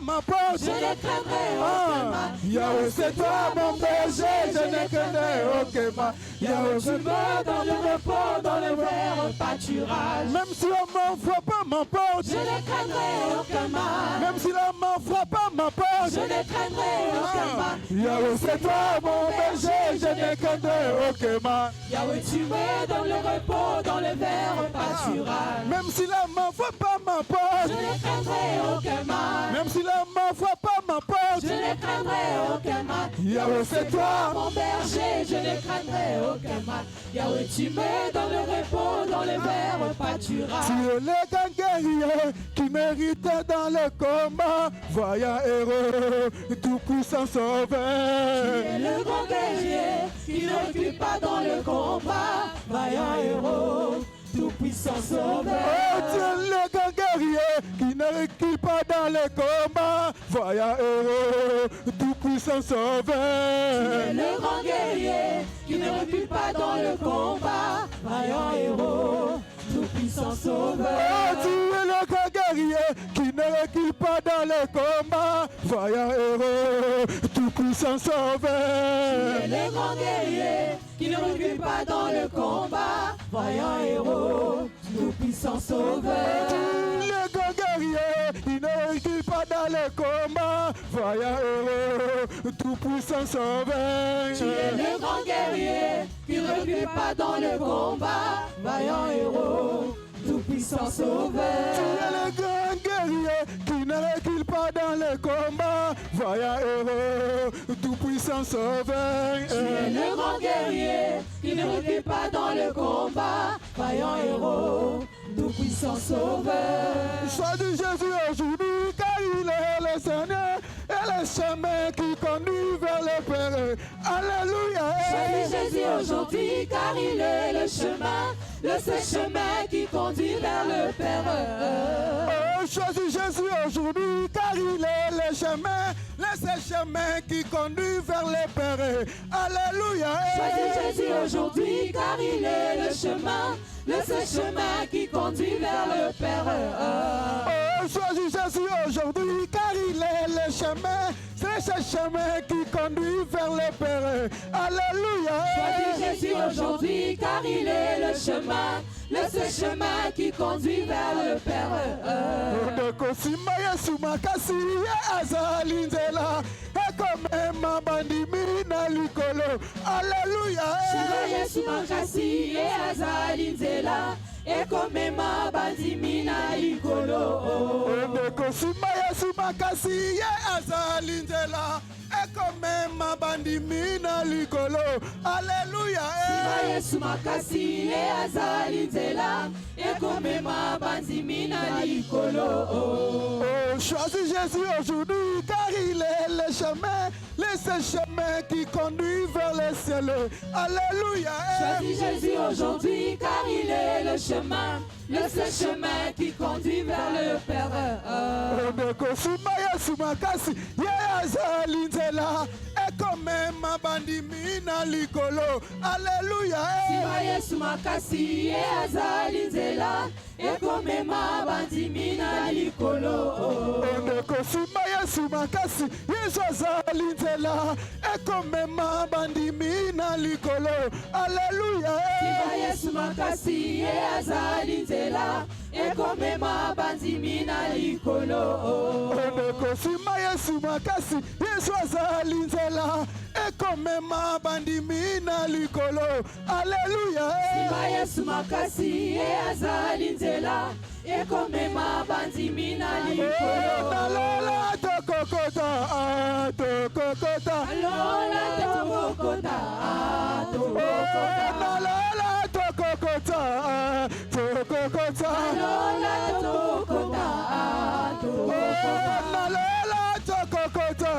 ma porte. Je ne craindrai aucun mal. Yahweh, c'est toi mon berger, je ne craindrai aucun mal. Yahweh, Je me dans le repos, dans le vert pâturage. même si la mort frappe pas ma porte. Je ne craindrai aucun mal. Même si la mort frappe pas ma porte. Je ne craindrai aucun mal. Yahweh, c'est toi mon berger, je ne craindrai aucun mal. Yahweh, tu me dans le repos, dans le vert pâturage. Même si la mort frappe pas ma Je porte. ne craindrai aucun mal. Même si la mort frappe pas ma porte. Je ne craindrai aucun mal. Yahweh, c'est toi mon berger, je ne craindrai aucun mal. Yahweh, tu me dans le repos, dans le vert pâturage. Tu es le grand guerrier qui mérite dans le combat. Voyant héros, tout puissant sauveur. Tu es le grand guerrier qui ne recule pas dans le combat. Vaillant héros, tout puissant sauveur. Oh, tu es le grand guerrier qui ne recule pas dans le combat. Voyant héros, tout puissant Tu sauveur. es le grand guerrier qui ne recule pas dans le combat. Vaillant héros, tout puissant sauveur. Oh, tu es le grand guerrier qui ne recule pas dans le combat. Voyant héros, tout puissant Tu sauveur. es le grand guerrier qui ne recule pas dans le combat. Vaillant héros, tout puissant sauveur. Le grand guerrier, il ne recule pas dans le combat. Voyant héros, tout puissant sauveur. Tu es le grand guerrier qui ne recule pas dans le combat. Vaillant héros, tout puissant sauveur. Tu es le grand guerrier qui ne recule pas dans le combat. Voyant héros, tout puissant sauveur. Tu es le grand guerrier qui ne recule pas dans le combat. Vaillant héros, tout puissant sauveur. Sois du Jésus aujourd'hui, car il est le Seigneur et le chemin qui conduit vers le Père. Alléluia. Choisis Jésus aujourd'hui car il est le chemin, le seul chemin qui conduit vers le Père. Oh, choisis Jésus aujourd'hui, car il est le chemin, le seul chemin qui conduit vers le Père. Alléluia. Choisis Jésus aujourd'hui car il est le chemin, le seul chemin qui conduit vers le Père. Oh, choisis Jésus aujourd'hui, car il est le chemin, c'est ce chemin qui conduit vers le Père. Alléluia. Choisis Jésus aujourd'hui car il est le chemin, le seul chemin qui conduit vers le Père. Ndokosima Yesu makasi ye azali nzela ekomema bandimi na likolo. Alléluia. Shima Yesu makasi ye azali nzela ekomema bandimi na likolo. Ndokosima Yesu makasi ye azali nzela ekomema bandimi na likolo. Alléluia. Shima Yesu makasi ye azali nzela ekomema bandimi na likolo. Oh, choisis Jésus aujourd'hui car il est le chemin, le seul chemin qui conduit vers le ciel. Alléluia. Choisis Jésus aujourd'hui car il est le chemin, le seul chemin qui conduit vers le Père. Ndokosima Yesu makasi ye azali nzela ekomema bandimi na likolo. Alléluia. Shima Yesu makasi ye azali nzela ekomema bandimi na likolo. Ndokosima Yesu makasi Yesu azali nzela ekomema bandimi na likolo. Alléluia. Shima Yesu makasi ye azali nzela ekomema bandimi na likolo. Ndokosima Yesu makasi Yesu azali nzela ekomema bandimi na likolo. Alléluia. Shima Yesu makasi ye azali nzela ekomema bandimi na likolo. Nalola tokokota tokokota. Alola tokokota tokokota. Nalola tokokota tokokota. Alola tokokota tokokota. Nalola tokokota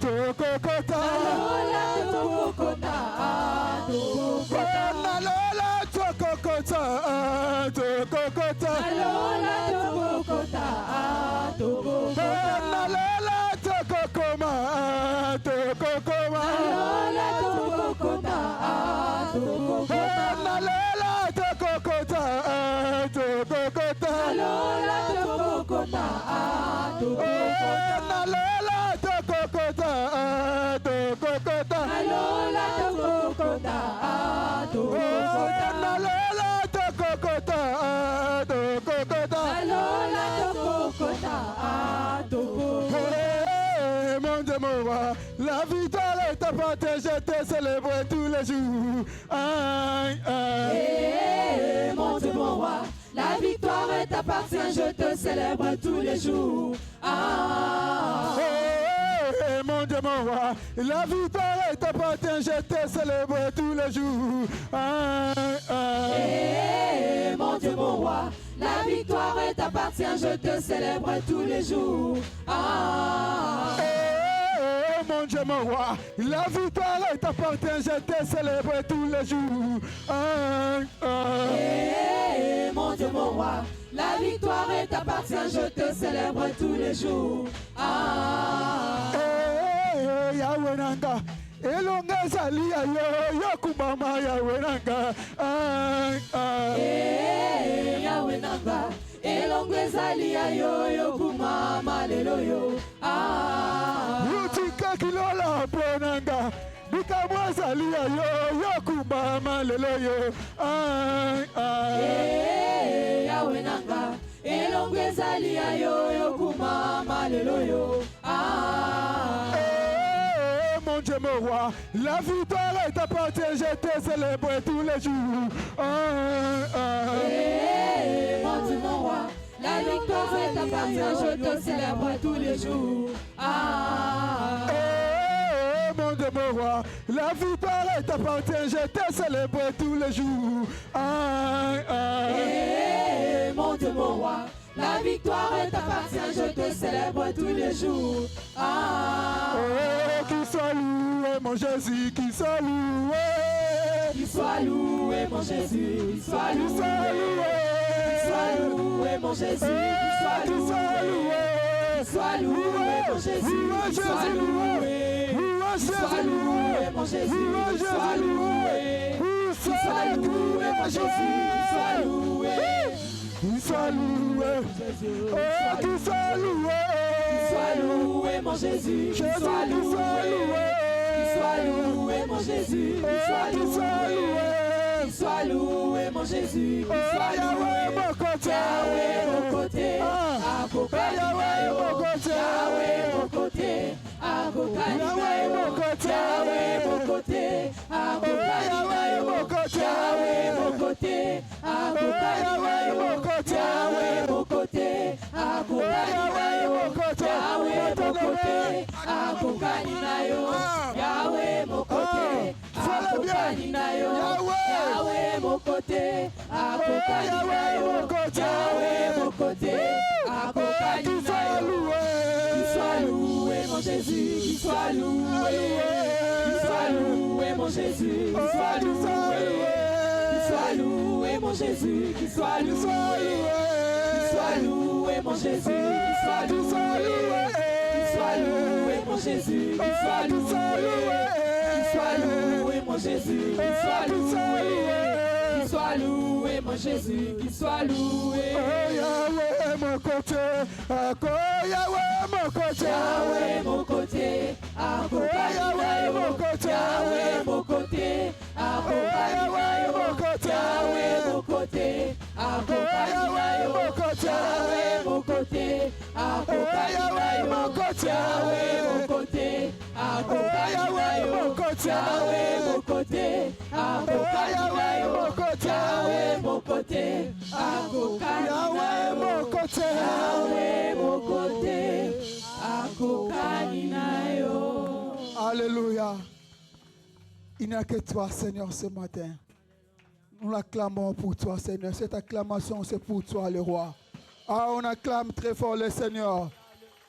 tokokota. Alola tokokota tokokota. Nalola tokokota tokokota. Alola tokokota tokokota. Nalola tokokoma tokokoma. Alola tokokota tokokota. Nalola tokokota tokokota. Alola tokokota tokokota. Nalola tokokota, tokokota. Nalola tokokota, tokokota. Nalola tokokota, tokokota. Nalola tokokota, tokokota. Mon Dieu, mon roi, la victoire est appartient, je te célèbre tous les jours. Aïe, aïe. Mon Dieu, mon roi, la victoire t'appartient, je te célèbre tous les jours. Mon Dieu, mon roi, la victoire t'appartient, je te célèbre tous les jours. Mon Dieu, mon roi, la victoire t'appartient, je te célèbre tous les jours. Mon Dieu, mon roi, la victoire t'appartient, je te célèbre tous les jours. Mon Dieu, mon roi, la victoire t'appartient, je te célèbre tous les jours. Yahweh Nanga, elonga zali ayo yokumama Yahweh Nanga. Yahweh Nanga, elonga zali ayo yokumama leloyo. Utika kilola ponanga, bikamwa zali ayo yokumama leloyo. Yahweh Nanga, elonga zali ayo yokumama leloyo. Mon Dieu, mon roi, la victoire t'appartient, je te célèbre tous les jours. Mon Dieu, mon roi, la victoire t'appartient, je te célèbre tous les jours. Mon Dieu, mon roi, la victoire t'appartient, je te célèbre tous les jours. Mon Dieu, mon roi, la victoire t'appartient, je te célèbre tous les jours. Qu'il soit loué, mon Jésus, qu'il soit loué. Qu'il soit loué, mon Jésus, qu'il soit loué. Qu'il soit loué, mon Jésus, qu'il soit loué. Qu'il soit loué, mon Jésus, qu'il soit loué. Qu'il soit loué, mon Jésus, qu'il soit loué. Qu'il soit loué, mon Jésus, qu'il soit loué. Qu'il soit loué, qu'il soit loué. Qu'il soit loué, mon Jésus, qu'il soit loué. Qu'il soit loué, mon Jésus, qu'il soit loué. Qu'il soit loué, mon Jésus, qu'il soit loué. Yahweh, mon côté, Yahweh, mon côté, Yahweh, mon côté, Yahweh, mon côté, Yahweh, mon côté, Yahweh, mon côté, Yahweh, mon côté, Yahweh, mon côté, Yahweh, mon côté, Yahweh, mon côté, Yahweh, mon côté, Yahweh, mon côté, qu'il soit loué, mon Jésus, qu'il soit loué, qu'il soit loué, mon Jésus, qu'il soit loué, qu'il soit loué, mon Jésus, qu'il soit loué, qu'il soit loué, mon Jésus, qu'il soit loué, qu'il soit loué, mon Jésus, qu'il soit loué, qu'il soit loué, mon Jésus, qu'il soit loué. Soit loué, mon Jésus, qu'il soit loué. Yahweh, mon côté, Yahweh, mon côté, Yahweh, mon côté, Yahweh, mon côté, Yahweh, mon côté, Yahweh, mon côté, Yahweh, mon côté, Yahweh, mon côté, Yahweh, mon côté, Yahweh, mon côté, Yahweh, mon côté, Yahweh, mon côté, Yahweh, mon côté, Yahweh, mon côté, Yahweh, mon côté, Yahweh, mon côté, Yahweh, mon côté, Alléluia. Il n'y a que toi, Seigneur, ce matin. Nous l'acclamons pour toi, Seigneur. Cette acclamation, c'est pour toi, le roi. On acclame très fort le Seigneur.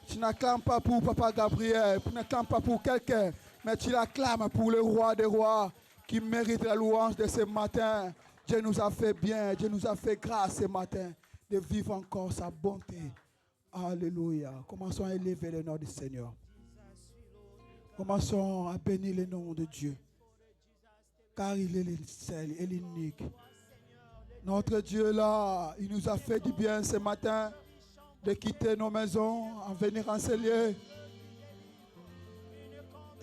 Tu n'acclames pas pour Papa Gabriel, tu n'acclames pas pour quelqu'un, mais tu l'acclames pour le roi des rois qui mérite la louange de ce matin. Dieu nous a fait bien, Dieu nous a fait grâce ce matin de vivre encore sa bonté. Alléluia. Commençons à élever le nom du Seigneur. Commençons à bénir le nom de Dieu. Car il est le seul et l'unique. Notre Dieu là, il nous a fait du bien ce matin. de quitter nos maisons, en venir en ces lieux.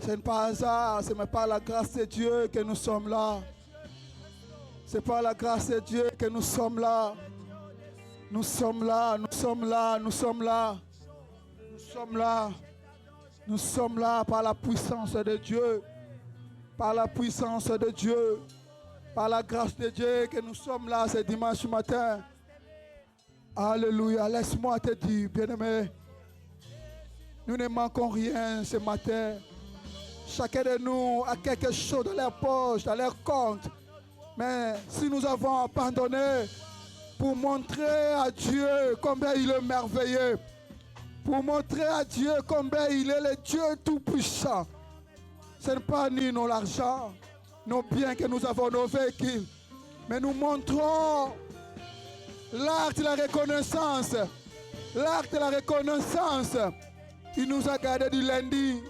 Ce n'est pas hasard, ce n'est pas la grâce de Dieu que nous sommes là. C'est par la grâce de Dieu que nous sommes là. Nous sommes là, nous sommes là, nous sommes là. Nous sommes là. Nous sommes là par la puissance de Dieu. Par la puissance de Dieu. Par la grâce de Dieu que nous sommes là ce dimanche matin. Alléluia. Laisse-moi te dire, bien-aimé, nous ne manquons rien ce matin. Chacun de nous a quelque chose dans leur poche, dans leur compte. Mais si nous avons abandonné pour montrer à Dieu combien il est merveilleux, pour montrer à Dieu combien il est le Dieu tout-puissant, ce n'est pas ni nos l'argent, nos biens que nous avons, nos véhicules, mais nous montrons l'acte de la reconnaissance. L'acte de la reconnaissance. Il nous a gardés du lundi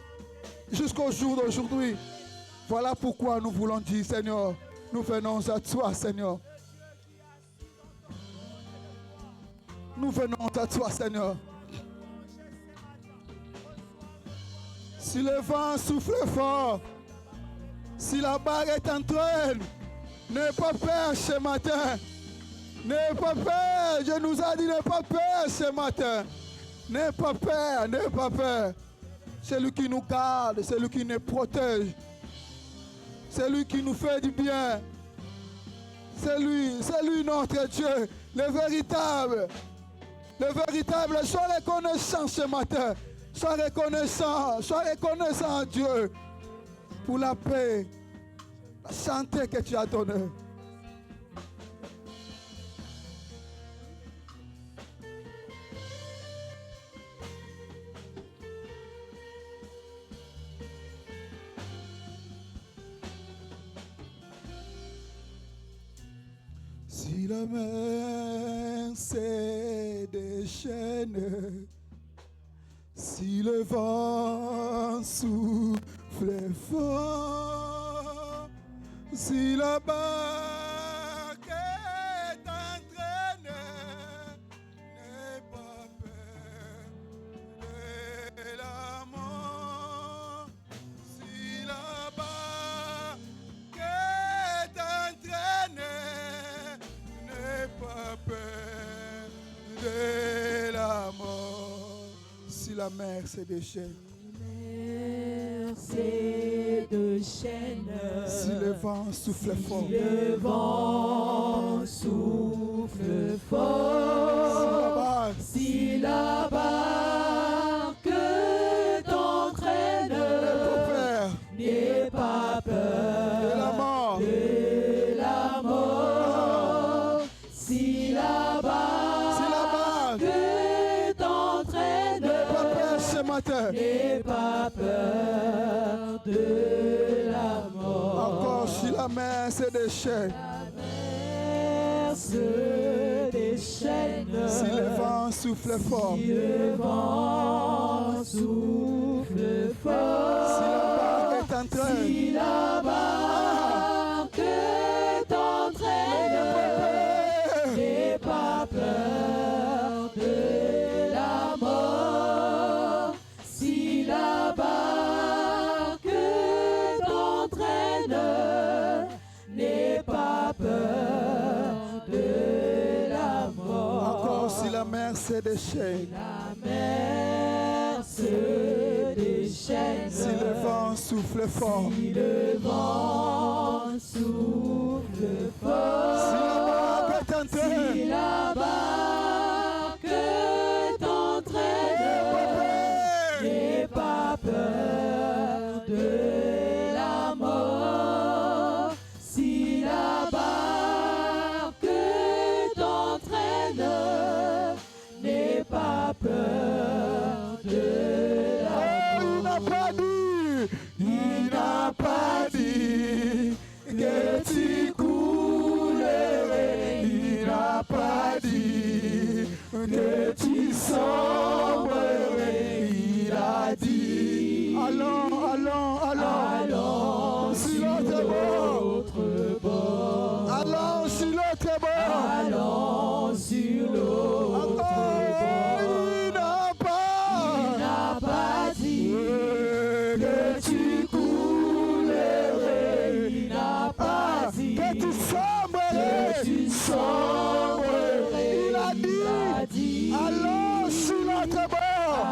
jusqu'au jour d'aujourd'hui. Voilà pourquoi nous voulons dire, Seigneur, nous venons à toi, Seigneur. Nous venons à toi, Seigneur. Si le vent souffle fort, si la barre est en train, n'aie pas peur ce matin. N'aie pas peur. Dieu nous a dit, n'aie pas peur ce matin. N'aie pas peur, n'aie pas peur. C'est lui qui nous garde, c'est lui qui nous protège. C'est lui qui nous fait du bien. C'est lui notre Dieu, le véritable. Le véritable, sois reconnaissant ce matin. Sois reconnaissant à Dieu pour la paix, la santé que tu as donnée. Si la mer se déchaîne, si le vent souffle fort, si la barque est entraînée, n'aie pas peur de la mort. Si la barque est entraînée, n'aie pas peur de la mort. Si la mer se déchaîne, si le vent souffle fort, si le vent souffle fort, si la barque t'entraîne, n'aie pas peur de la mort. De la mort. Si la barque t'entraîne, Ce matin, n'aie pas peur de la mort. encore si la mer se déchaîne, La mer se déchaîne, si le vent souffle fort, si le vent souffle fort, si la barque est en train, si la barque t'entraîne, n'aie pas peur de la mort. Si la barque t'entraîne, n'aie pas peur de la mort. encore si la mer se déchaîne, La mer se déchaîne, si le vent souffle fort, si le vent souffle si la fort, barque est en train, si la barque t'entraîne, n'aie pas peur de la mort. Si la barque t'entraîne, n'aie pas peur de la il n'a pas dit, il n'a pas dit que tu coulerais, il n'a pas dit que tu sombrerais, il a dit, allons, si l'autre est bon, allons, si l'autre est bon, allons sur l'autre bord. que tu coulerais, il n'a pas dit. Que tu sombrerais, Que tu sombrerais, il a dit. Allons sur l'autre bord.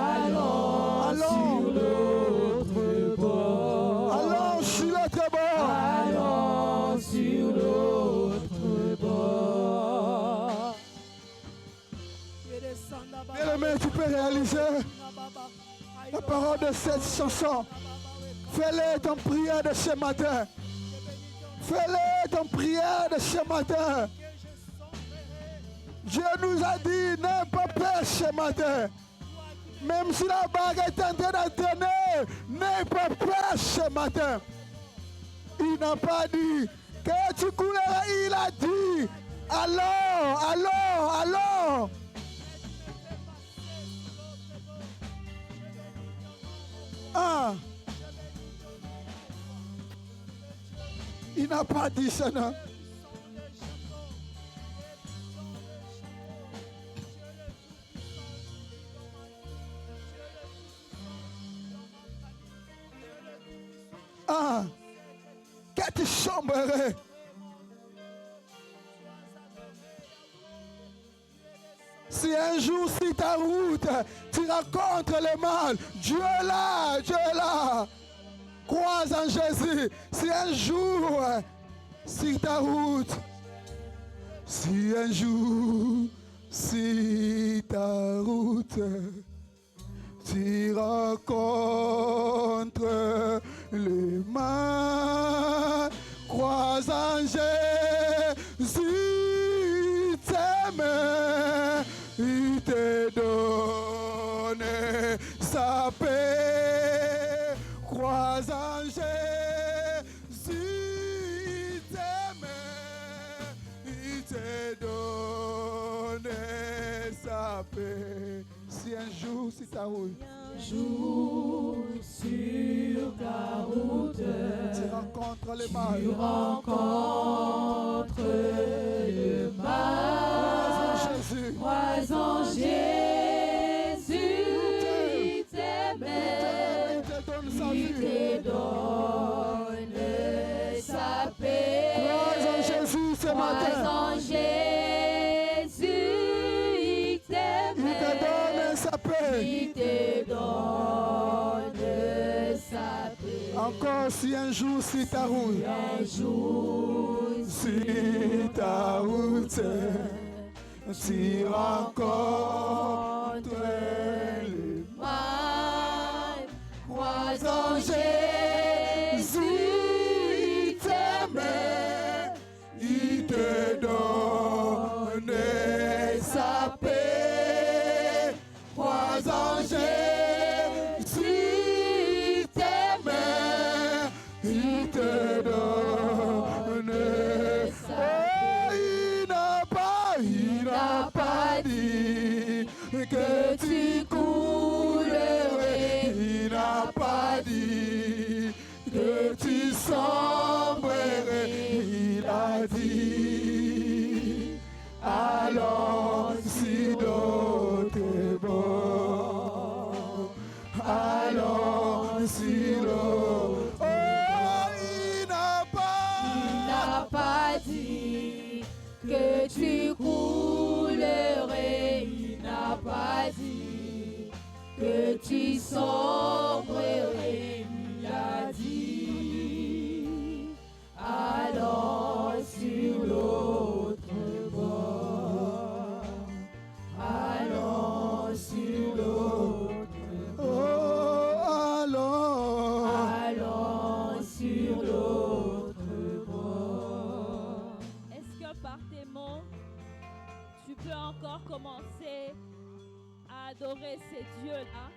Allons sur l'autre bord. Allons sur l'autre bord. Allons sur l'autre bord. Bien-aimé, tu peux réaliser la parole de cette chanson. Fais-le ton prière de ce matin. Fais-le ton prière de ce matin. Dieu nous a dit, n'aie pas peur ce matin. Même si la bague est en train d'entraîner, n'aie pas peur ce matin. Il n'a pas dit que tu couleras, il a dit, allons, allons, allons. Ah. Il n'a pas dit ça, non? Ah, que tu sombrerais. Si un jour, si ta route, tu rencontres le mal, Dieu est là, Dieu est là. Crois en Jésus. Si un jour, si ta route, si un jour, si ta route, tu rencontres le mal, crois en Jésus, t'aime, il te donne sa paix. Crois en Jésus, il t'aime, il te donne sa paix. Si un jour, si ta route, Jour sur ta route, tu rencontres le mal, tu rencontres le mal. Jésus, Crois en Jésus, il t'aimait, il te donne sa il vie. te donne sa paix. Crois en Jésus ce Crois matin. en Jésus, il Il te t'aimait, donne sa paix. il te donne sa paix. Encore si un jour, si ta route, Un jour, si ta route, tu rencontres le mal, crois en Jésus, il t'aime, il te donne sa paix. Crois en Jésus, il t'aime, il te donne sa paix. Il n'a pas dit que tu coulerais. Il n'a pas dit que tu sombrerais. Il a dit, allons sur l'autre bord. Allons sur l'autre. Oh, il n'a pas dit que tu coulerais, il n'a pas dit que tu sombrerais, il a dit allons sur l'autre bord, allons sur l'autre bord, allons sur l'autre bord. Est-ce que par tes mots, tu peux encore commencer à adorer ces dieux-là?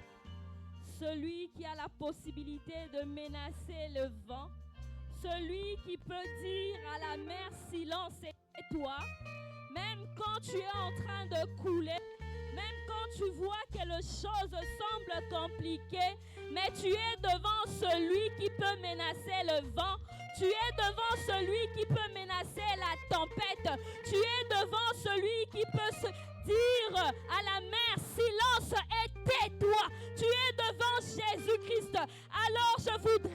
Celui qui a la possibilité de menacer le vent, celui qui peut dire à la mer silence et tais-toi, même quand tu es en train de couler, même quand tu vois que les choses semblent compliquées, mais tu es devant celui qui peut menacer le vent. Tu es devant celui qui peut menacer la tempête. Tu es devant celui qui peut se dire à la mer silence et tais-toi. Tu es devant Jésus-Christ. Alors je voudrais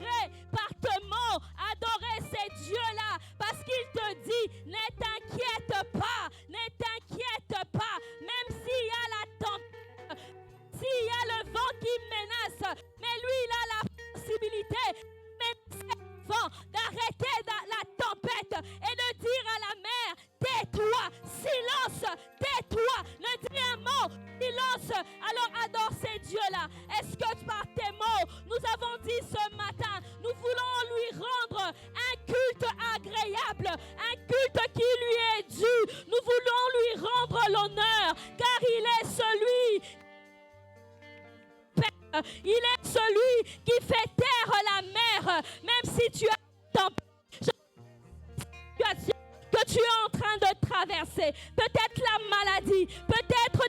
est celui qui fait taire la mer, même si tu as une tempête, situation que tu es en train de traverser, peut-être la maladie, peut-être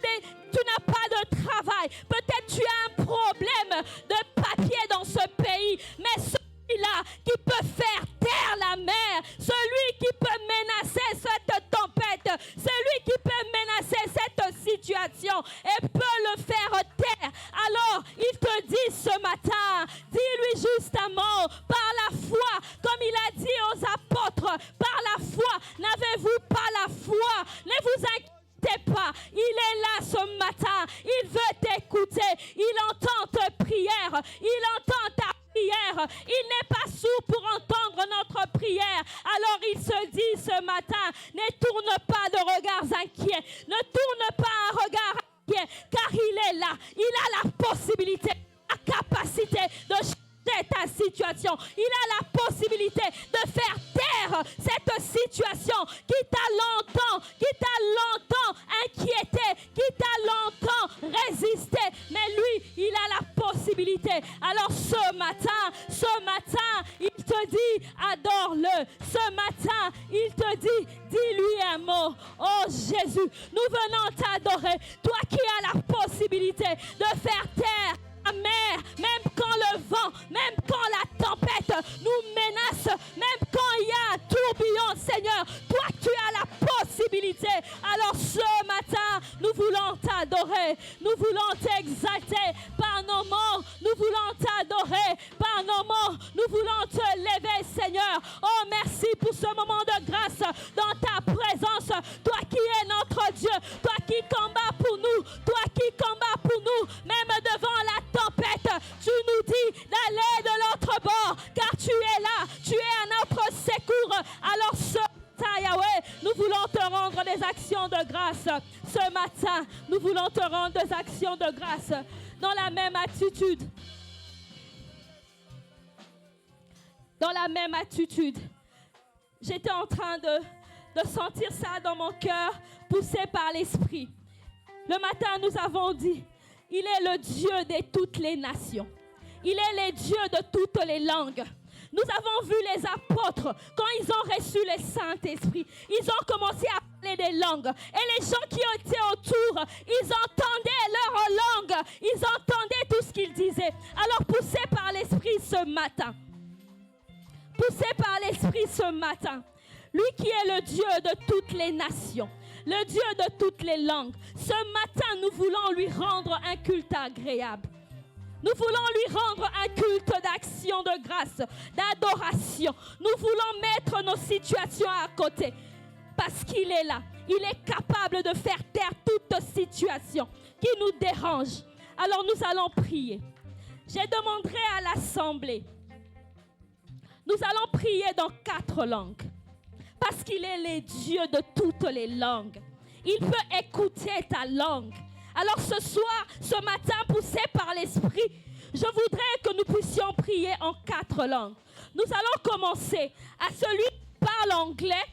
tu n'as pas de travail, peut-être tu as un problème de papier dans ce pays, mais celui-là qui peut faire taire la mer, celui qui peut menacer cette tempête, celui qui peut menacer cette situation et peut le faire taire. Alors, il te dit ce matin, dis-lui justement, par la foi, comme il a dit aux apôtres, par la foi, n'avez-vous pas la foi? Ne vous inquiétez pas, il est là ce matin, il veut t'écouter, il entend tes prières, il entend ta prière, il n'est pas sourd pour entendre notre prière. Alors il se dit ce matin, ne tourne pas de regards inquiets, ne tourne pas un regard inquiet, car il est là, il a la possibilité, la capacité de changer ta situation, il a la possibilité de faire taire cette situation qui t'a longtemps inquiété, qui t'a longtemps résisté, mais lui, il a la possibilité. Alors ce matin, il te dit, adore-le. Ce matin, il te dit, dis-lui un mot. Oh Jésus, nous venons t'adorer. Toi qui as la possibilité de faire taire la mer, même quand le vent, même quand la tempête nous menace, même quand il y a un tourbillon, Seigneur, toi tu as la possibilité. Alors ce matin, nous voulons t'adorer, nous voulons t'exalter par nos mots, nous voulons t'adorer par nos mots, nous voulons te lever, Seigneur. Oh merci pour ce moment de grâce dans ta présence, toi qui es notre Dieu, toi qui combats pour nous, toi qui combats pour nous, même devant la tempête, tu nous dis d'aller de l'autre bord, car tu es là, tu es à notre secours. Alors ce matin, Yahweh, nous voulons te rendre des actions de grâce. Ce matin, nous voulons te rendre des actions de grâce dans la même attitude. Dans la même attitude. J'étais en train de sentir ça dans mon cœur, poussé par l'Esprit. Le matin, nous avons dit, il est le Dieu de toutes les nations. Il est le Dieu de toutes les langues. Nous avons vu les apôtres, quand ils ont reçu le Saint-Esprit, ils ont commencé à parler des langues. Et les gens qui étaient autour, ils entendaient leur langue, ils entendaient tout ce qu'ils disaient. Alors poussés par l'Esprit ce matin, lui qui est le Dieu de toutes les nations, le Dieu de toutes les langues, ce matin nous voulons lui rendre un culte agréable. Nous voulons lui rendre un culte d'action de grâce, d'adoration. Nous voulons mettre nos situations à côté parce qu'il est là. Il est capable de faire taire toute situation qui nous dérange. Alors nous allons prier. Je demanderai à l'assemblée. Nous allons prier dans 4 langues parce qu'il est le Dieu de toutes les langues. Il peut écouter ta langue. Alors ce soir, ce matin, poussé par l'Esprit, je voudrais que nous puissions prier en 4 langues. Nous allons commencer à celui qui parle anglais,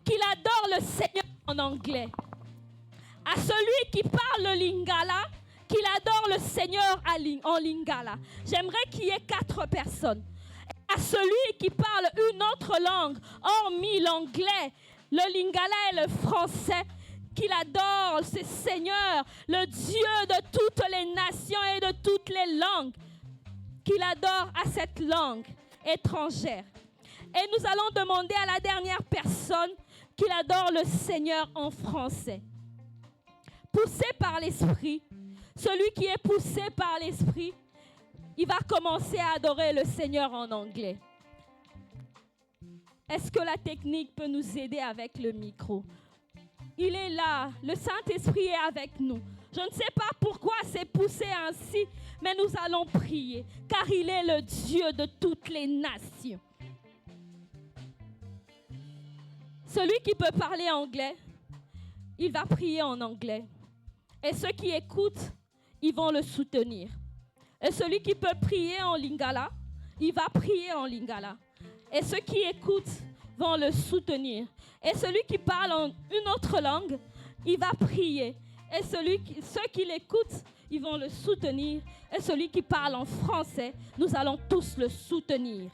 qu'il adore le Seigneur en anglais. À celui qui parle le lingala, qu'il adore le Seigneur en lingala. J'aimerais qu'il y ait 4 personnes. À celui qui parle une autre langue, hormis l'anglais, le lingala et le français, qu'il adore ce Seigneur, le Dieu de toutes les nations et de toutes les langues, qu'il adore à cette langue étrangère. Et nous allons demander à la dernière personne qu'il adore le Seigneur en français. Poussé par l'Esprit, celui qui est poussé par l'Esprit, il va commencer à adorer le Seigneur en anglais. Est-ce que la technique peut nous aider avec le micro? Il est là, le Saint-Esprit est avec nous. Je ne sais pas pourquoi c'est poussé ainsi, mais nous allons prier, car il est le Dieu de toutes les nations. Celui qui peut parler anglais, il va prier en anglais. Et ceux qui écoutent, ils vont le soutenir. Et celui qui peut prier en lingala, il va prier en lingala. Et ceux qui écoutent vont le soutenir. Et celui qui parle en une autre langue, il va prier. Et ceux qui l'écoutent, ils vont le soutenir. Et celui qui parle en français, nous allons tous le soutenir.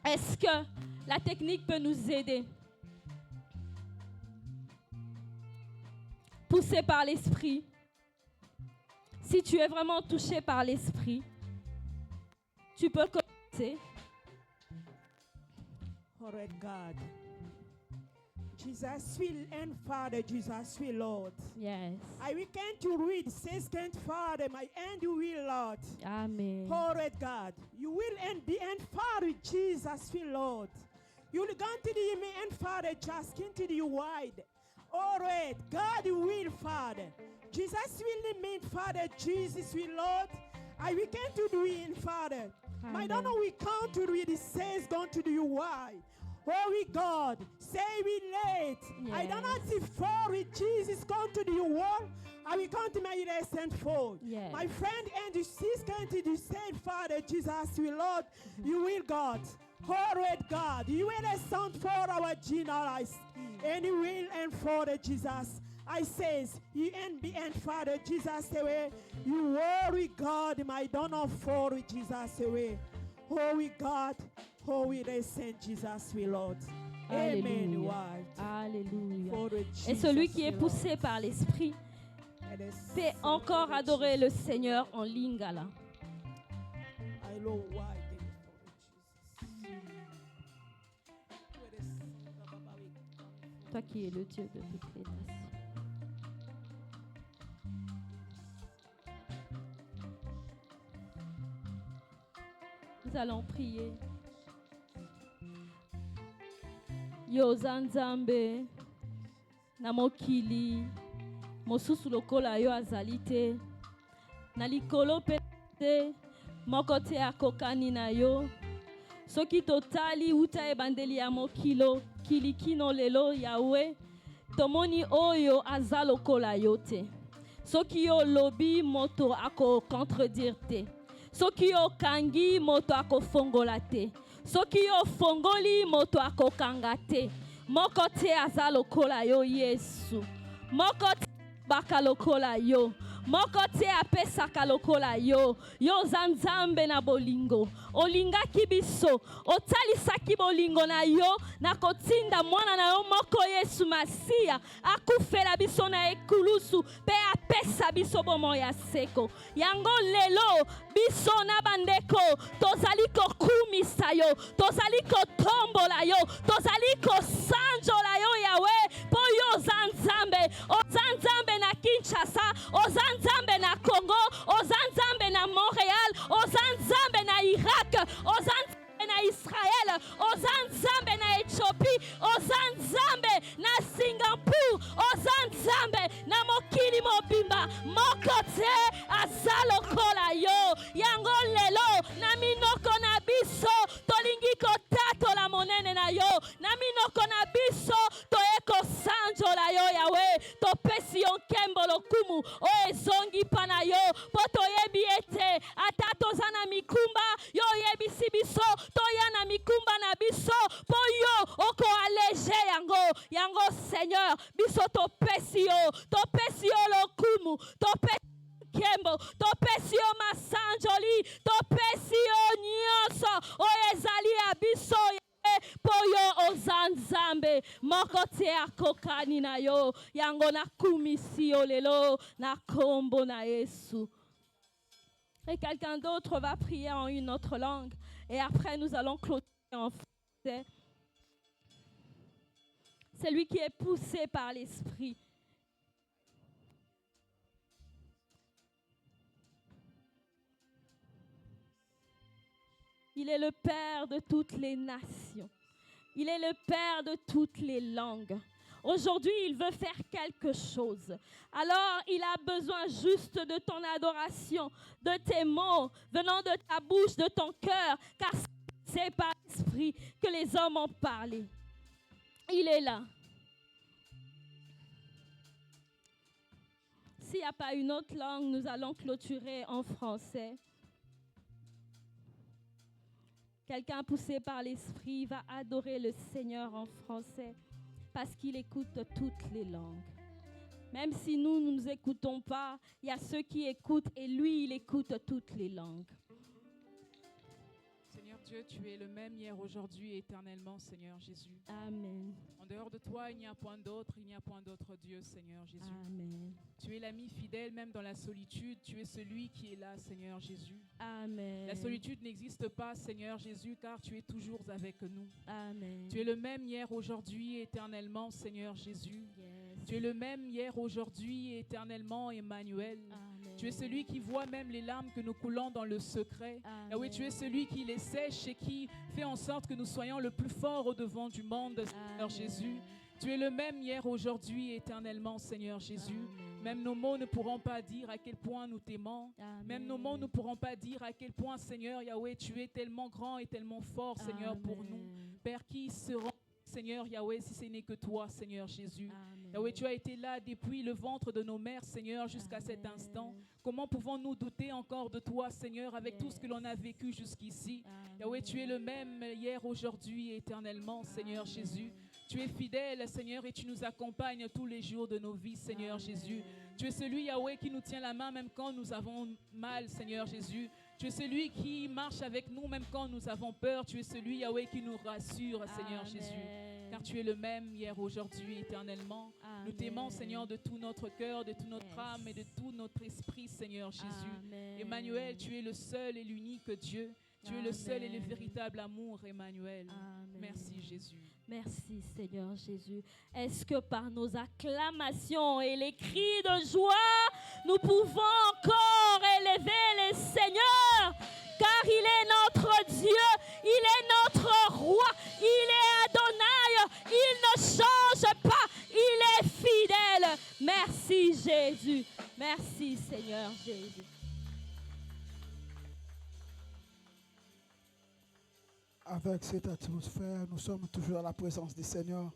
Est-ce que la technique peut nous aider? Poussé par l'esprit. Si tu es vraiment touché par l'esprit, tu peux commencer. All right, God. Jesus will and Father, Jesus will, Lord. Yes. I will can to read, says kind Father, my end you will, Lord. Amen. All right, God. You will and be and Father, Jesus will, Lord. You will go to the me and Father, just into the wide. All right, God will, Father. Jesus will mean Father, Jesus will, Lord. I will can to do in Father. I don't know we can't to read, it says, going to do why. Holy God, say we late. Yes. I don't know if for it Jesus come to the world. I will come to my lesson for. Yes. My friend and the sister and the said Father Jesus will Lord. You will God. Horrid God. You will sound for our generals. And you will and for the Jesus. I says, you and be and Father Jesus away. You worry God, my donor for Jesus away. Holy God. Oh, we send Jesus, we Lord. Amen. Alléluia. Et celui qui est poussé par l'esprit fait encore adorer le Seigneur en lingala. Toi qui es le Dieu de toutes les nations. Nous allons prier. Yoza Nzambe na mokili mosusu lokola yo azali te na likolo pe te moko te akokani na yo soki totali uta ebandeli ya mokilo kilikino lelo yawe tomoni oyo aza lokola yo te soki yo lobi moto ako contredire te soki yo kangi moto ako fongola te soki yo fongoli moto akokanga te moko te aza lokola yo Yesu moko te baka lokola yo moko te apesaka lokola yo yo Nzambe na bolingo olingaki biso otalisaki bolingo na yo na kotinda mwana na yo moko Yesu Masiya akufela biso na ekulusu pe apesa biso bomoi ya seko yango lelo biso na bandeko tozali kokumisa yo tozali kotombola yo tozali kosanjola yo yawe po yo Nzambe na Kinshasa Nzambe na Congo Nzambe na Montréal Nzambe na Irak Nzambe na Israël Nzambe na Éthiopie Nzambe na Singapour Nzambe na mokili mobimba moko te aza lokola yo yango lelo na minoko na biso tolingi kotatola monene na yo na minoko na biso toyekosanjola yo yawe topesi yo nkembo lokumu o ezongi pa na yo po toyebi ete ata toza na mikumba yo oyebisi biso toya na mikumba na biso po yo okoalege yango Seigneur biso topesi yo lokumu topesi nkembo topesi yo masanjoli topesi yo nyonso oyo ezali ya biso po yo oza Nzambe moko te akokani na yo yango nakumisi yo lelo na kombo na Yesu. Et quelqu'un d'autre va prier en une autre langue et après nous allons clôturer en français. Celui qui est poussé par l'esprit. Il est le Père de toutes les nations. Il est le Père de toutes les langues. Aujourd'hui, il veut faire quelque chose. Alors, il a besoin juste de ton adoration, de tes mots, venant de ta bouche, de ton cœur, car c'est par l'esprit que les hommes ont parlé. Il est là. S'il n'y a pas une autre langue, nous allons clôturer en français. Quelqu'un poussé par l'esprit va adorer le Seigneur en français parce qu'il écoute toutes les langues. Même si nous ne nous écoutons pas, il y a ceux qui écoutent et lui, il écoute toutes les langues. Seigneur Dieu, tu es le même hier, aujourd'hui et éternellement, Seigneur Jésus. Amen. En dehors de toi, il n'y a point d'autre, il n'y a point d'autre Dieu, Seigneur Jésus. Amen. Tu es l'ami fidèle, même dans la solitude. Tu es celui qui est là, Seigneur Jésus. Amen. La solitude n'existe pas, Seigneur Jésus, car tu es toujours avec nous. Amen. Tu es le même hier, aujourd'hui et éternellement, Seigneur Jésus. Yes. Tu es le même hier, aujourd'hui et éternellement, Emmanuel. Amen. Tu es celui qui voit même les larmes que nous coulons dans le secret. Amen. Yahweh, tu es celui qui les sèche et qui fait en sorte que nous soyons le plus fort au-devant du monde, Seigneur Amen. Jésus. Tu es le même hier, aujourd'hui et éternellement, Seigneur Jésus. Amen. Même nos mots ne pourront pas dire à quel point nous t'aimons. Amen. Même nos mots ne pourront pas dire à quel point, Seigneur Yahweh, tu es tellement grand et tellement fort, Seigneur, pour Amen. nous. Père, qui sera, Seigneur Yahweh, si ce n'est que toi, Seigneur Jésus. Amen. Yahweh, tu as été là depuis le ventre de nos mères, Seigneur, jusqu'à cet Amen. instant. Comment pouvons-nous douter encore de toi, Seigneur, avec tout ce que Yes. l'on a vécu jusqu'ici? Amen. Yahweh, tu es le même hier, aujourd'hui et éternellement, Seigneur Amen. Jésus. Tu es fidèle, Seigneur, et tu nous accompagnes tous les jours de nos vies, Seigneur Amen. Jésus. Tu es celui, Yahweh, qui nous tient la main même quand nous avons mal, Seigneur Jésus. Tu es celui qui marche avec nous même quand nous avons peur. Tu es celui, Yahweh, qui nous rassure, Seigneur Amen. Jésus. Car tu es le même hier, aujourd'hui, éternellement. Nous Amen. t'aimons, Seigneur, de tout notre cœur, de toute notre Yes. âme et de tout notre esprit, Seigneur Jésus. Amen. Emmanuel, tu es le seul et l'unique Dieu. Tu es le seul et le Amen. véritable amour, Emmanuel. Amen. Merci, Jésus. Merci Seigneur Jésus. Est-ce que par nos acclamations et les cris de joie, nous pouvons encore élever le Seigneur? Car il est notre Dieu, il est notre roi, il est Adonai, il ne change pas, il est fidèle. Merci Jésus. Merci Seigneur Jésus. Avec cette atmosphère, nous sommes toujours à la présence du Seigneur.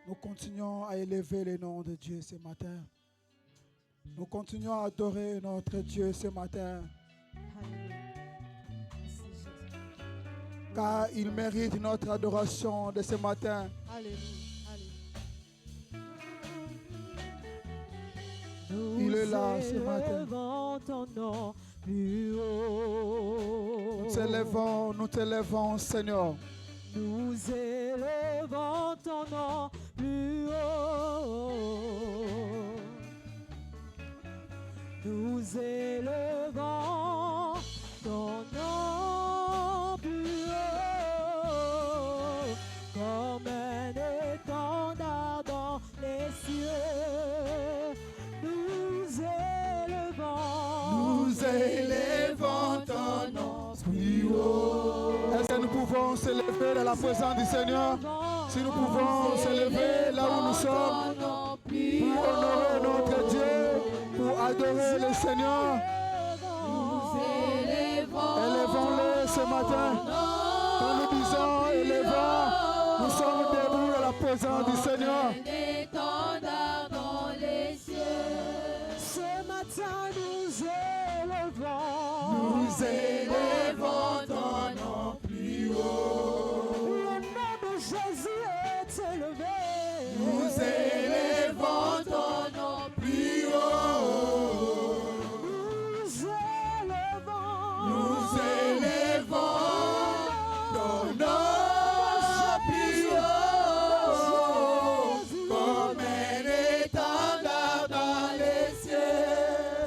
Nous continuons à élever le nom de Dieu ce matin. Nous continuons à adorer notre Dieu ce matin, car il mérite notre adoration de ce matin. Il est là ce matin. Ton nom plus haut. Nous t'élevons, Seigneur. Nous élevons ton nom plus haut. Nous élevons ton nom plus haut, comme un étendard dans les cieux. Nous élevons ton nom plus haut. Est-ce que nous pouvons s'élever dans la présence du Seigneur? Si nous pouvons s'élever là où nous sommes pour honorer notre Dieu, pour adorer le Seigneur, élevons-le ce matin. Quand nous disons élevons, nous sommes debout dans la présence du Seigneur. Ce matin nous élevons ton nom plus haut. Le nom de Jésus est élevé. Nous élevons ton nom plus haut. Nous élevons ton nom plus haut. Comme un étendard dans les cieux.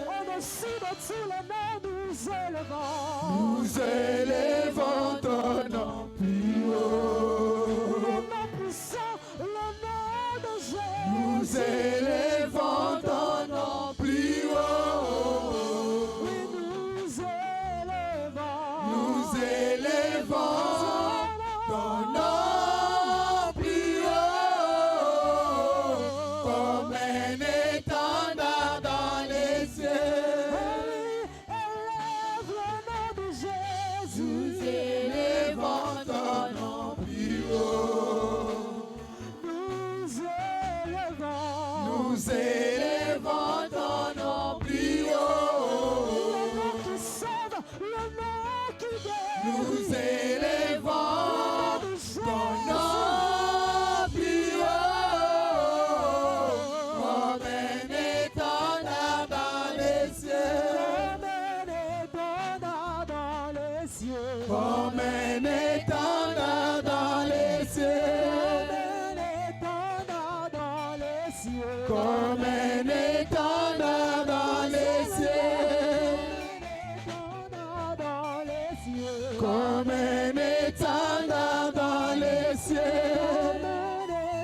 Au-dessus de tous les noms, nous élevons. Nous élevons ton nom plus haut. Le nom puissant, le nom de Jésus. Nous élevons ton nom plus haut. Oui, nous élevons. Nous élevons ton nom plus haut. Comme un étendard dans les cieux. Élève le nom de Jésus. Nous élevons ton nom plus haut. Nous élevons ton nom plus haut. Le nom qui sauve, le nom qui guérit. Nous élevons Comme un étendard dans les cieux. Comme un étendard dans les cieux. Comme un étendard dans les cieux. Comme un étendard dans les cieux. Comme un étendard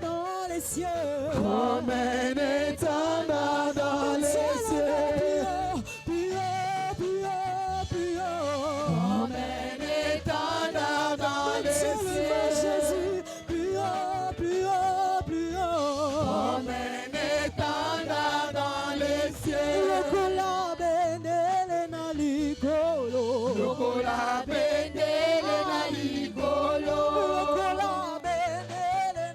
dans les cieux. Comme un étendard dans les cieux. Lokola bendele na likolo. Lokola bendele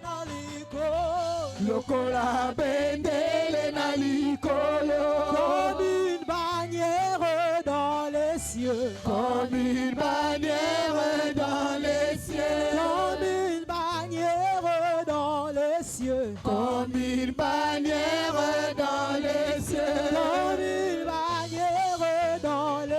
na likolo. Lokola bendele na likolo. Comme une bannière dans les cieux. Comme une bannière dans les cieux. Comme une bannière dans les cieux. Comme une bannière dans les cieux. Comme une bannière dans les.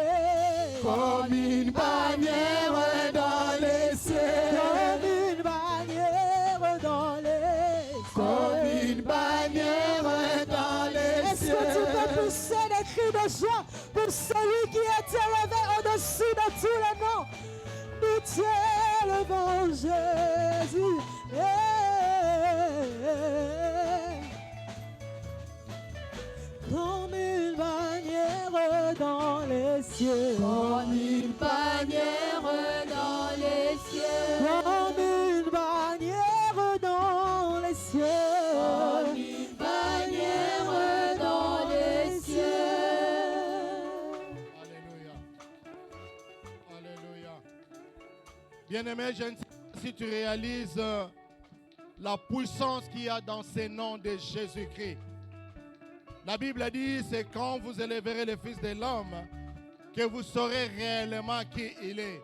Comme une bannière dans les cieux. Comme une bannière dans les. Comme une bannière dans les cieux. Est-ce que tu peux pousser des cris de joie pour celui qui est élevé au-dessus de tous les noms? Nous t'élevons Jésus. Comme une bannière dans les cieux. Comme une bannière dans les cieux. Comme une bannière dans les cieux. Comme une bannière dans les cieux. Alléluia. Alléluia. Bien-aimé, je ne sais pas si tu réalises la puissance qu'il y a dans ces noms de Jésus-Christ. La Bible dit, c'est quand vous élèverez le Fils de l'homme que vous saurez réellement qui il est.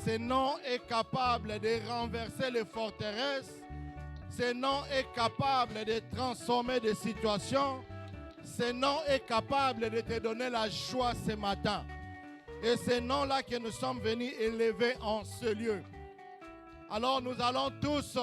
Ce nom est capable de renverser les forteresses. Ce nom est capable de transformer des situations. Ce nom est capable de te donner la joie ce matin. Et c'est nom-là que nous sommes venus élever en ce lieu. Alors nous allons tous